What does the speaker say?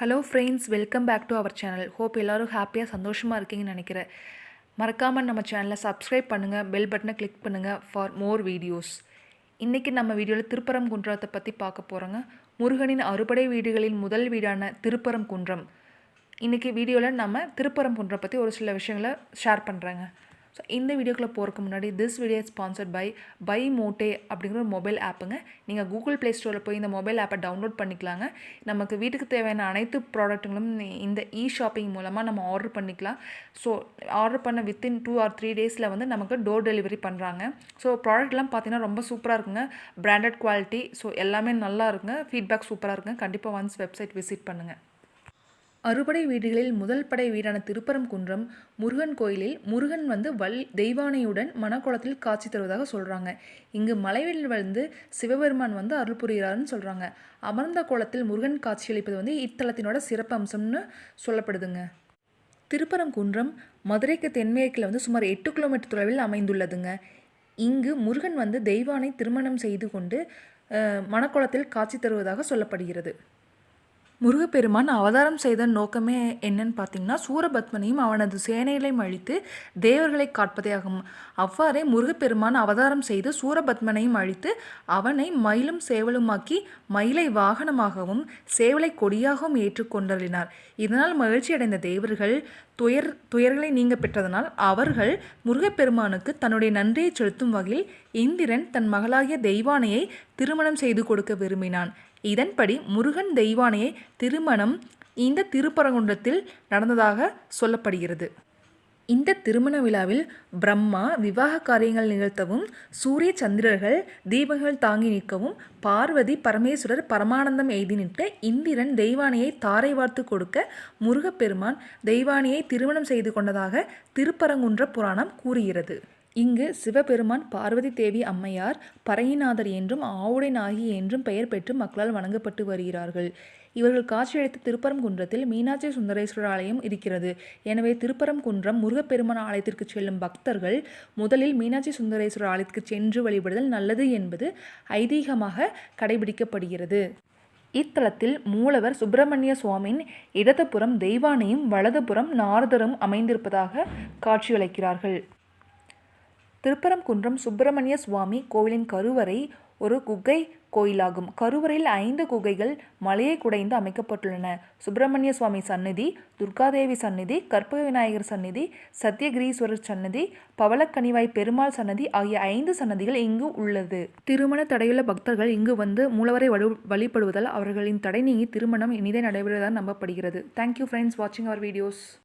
Hello friends, welcome back to our channel. Hope எல்லோரும் ஹாப்பியாக சந்தோஷமாக இருக்கீங்கன்னு நினைக்கிறேன். மறக்காமல் நம்ம சேனலை சப்ஸ்கிரைப் பண்ணுங்கள், பெல் பட்டனை கிளிக் பண்ணுங்கள் ஃபார் மோர் வீடியோஸ். இன்றைக்கி நம்ம வீடியோவில் திருப்பரங்குன்றத்தை பற்றி பார்க்க போகிறோங்க. முருகனின் அறுபடை வீடுகளின் முதல் வீடான திருப்பரங்குன்றம். இன்றைக்கி வீடியோவில் நம்ம திருப்பரங்குன்றம் பற்றி ஒரு சில விஷயங்களை ஷேர் பண்ணுறேங்க. ஸோ இந்த வீடியோக்குள்ளே போகிறதுக்கு முன்னாடி திஸ் வீடியோ ஸ்பான்சர்ட் பை மோட்டே அப்படிங்கிற ஒரு மொபைல் ஆப்புங்க. நீங்கள் கூகுள் ப்ளே ஸ்டோரில் போய் இந்த மொபைல் ஆப்பை டவுன்லோட் பண்ணிக்கலாங்க. நமக்கு வீட்டுக்கு தேவையான அனைத்து ப்ராடக்ட்டுகளும் இந்த ஷாப்பிங் மூலமாக நம்ம ஆர்டர் பண்ணிக்கலாம். ஸோ ஆர்டர் பண்ண வித்தின் 2 or 3 டேஸில் வந்து நமக்கு டோர் டெலிவரி பண்ணுறாங்க. ஸோ ப்ராடக்ட்லாம் பார்த்தீங்கன்னா ரொம்ப சூப்பராக இருக்குங்க. Branded quality. ஸோ எல்லாமே நல்லா இருக்குங்க. ஃபீட்பேக் சூப்பராக இருக்குங்க. கண்டிப்பாக ஒன்ஸ் வெப்சைட் விசிட் பண்ணுங்கள். அறுபடை வீடுகளில் முதல் படை வீடான திருப்பரங்குன்றம் முருகன் கோயிலில் முருகன் வந்து தெய்வானையுடன் மணக்கோலத்தில் காட்சி தருவதாக சொல்கிறாங்க. இங்கு மலைவில் வந்து சிவபெருமான் வந்து அருள் புரிகிறாருன்னு சொல்கிறாங்க. அமர்ந்த கோலத்தில் முருகன் காட்சியளிப்பது வந்து இத்தலத்தினோட சிறப்பு அம்சம்னு சொல்லப்படுதுங்க. திருப்பரங்குன்றம் மதுரைக்கு தென்மேற்கில் வந்து சுமார் 8 கிலோமீட்டர் தொலைவில் அமைந்துள்ளதுங்க. இங்கு முருகன் வந்து தெய்வானை திருமணம் செய்து கொண்டு மணக்கோலத்தில் காட்சி தருவதாக சொல்லப்படுகிறது. முருகப்பெருமான் அவதாரம் செய்த நோக்கமே என்னன்னு பார்த்தீங்கன்னா, சூரபத்மனையும் அவனது சேனைகளையும் அழித்து தேவர்களை காட்பதே ஆகும். அவ்வாறே முருகப்பெருமான் அவதாரம் செய்து சூரபத்மனையும் அழித்து அவனை மயிலும் சேவலுமாக்கி மயிலை வாகனமாகவும் சேவலை கொடியாகவும் ஏற்றுக்கொண்டருளினார். இதனால் மகிழ்ச்சியடைந்த தேவர்கள் துயர்களை நீங்க பெற்றதனால் அவர்கள் முருகப்பெருமானுக்கு தன்னுடைய நன்றியை செலுத்தும் வகையில் இந்திரன் தன் மகளாகிய தெய்வானையை திருமணம் செய்து கொடுக்க விரும்பினான். இதன்படி முருகன் தெய்வானையை திருமணம் இந்த திருப்பரங்குன்றத்தில் நடந்ததாக சொல்லப்படுகிறது. இந்த திருமண விழாவில் பிரம்மா விவாக காரியங்கள் நிகழ்த்தவும், சூரிய சந்திரர்கள் தீபங்கள் தாங்கி நிற்கவும், பார்வதி பரமேஸ்வரர் பரமானந்தம் எய்தி நிற்க, இந்திரன் தெய்வானையை தாரை வார்த்து கொடுக்க முருகப்பெருமான் தெய்வானையை திருமணம் செய்து கொண்டதாக திருப்பரங்குன்ற புராணம் கூறுகிறது. இங்கு சிவபெருமான் பார்வதி தேவி அம்மையார் பறையிநாதர் என்றும் ஆவுடை நாகி என்றும் பெயர் பெற்று மக்களால் வணங்கப்பட்டு வருகிறார்கள். இவர்கள் காட்சியளித்த திருப்பரங்குன்றத்தில் மீனாட்சி சுந்தரேஸ்வரர் ஆலயம் இருக்கிறது. எனவே திருப்பரங்குன்றம் முருகப்பெருமான் ஆலயத்திற்கு செல்லும் பக்தர்கள் முதலில் மீனாட்சி சுந்தரேஸ்வரர் ஆலயத்திற்கு சென்று வழிபடுதல் நல்லது என்பது ஐதீகமாக கடைபிடிக்கப்படுகிறது. இத்தலத்தில் மூலவர் சுப்பிரமணிய சுவாமியின் இடதுபுறம் தெய்வானையும் வலதுபுறம் நாரதரும் அமைந்திருப்பதாக காட்சியளிக்கிறார்கள். திருப்பரங்குன்றம் சுப்பிரமணிய சுவாமி கோவிலின் கருவறை ஒரு குகை கோயிலாகும். கருவறையில் 5 குகைகள் மலையை குடைந்து அமைக்கப்பட்டுள்ளன. சுப்பிரமணிய சுவாமி சந்நிதி, துர்காதேவி சந்நிதி, கற்பக விநாயகர் சந்நிதி, சத்தியகிரீஸ்வரர் சந்நிதி, பவளக்கனிவாய் பெருமாள் சன்னதி ஆகிய 5 சன்னதிகள் இங்கு உள்ளது. திருமண தடையுள்ள பக்தர்கள் இங்கு வந்து மூலவரை வழிபடுவதால் அவர்களின் தடை நீங்கி திருமணம் இனிதே நடைபெறுவதாக நம்பப்படுகிறது. தேங்க்யூ ஃப்ரெண்ட்ஸ் வாட்சிங் அவர் வீடியோஸ்.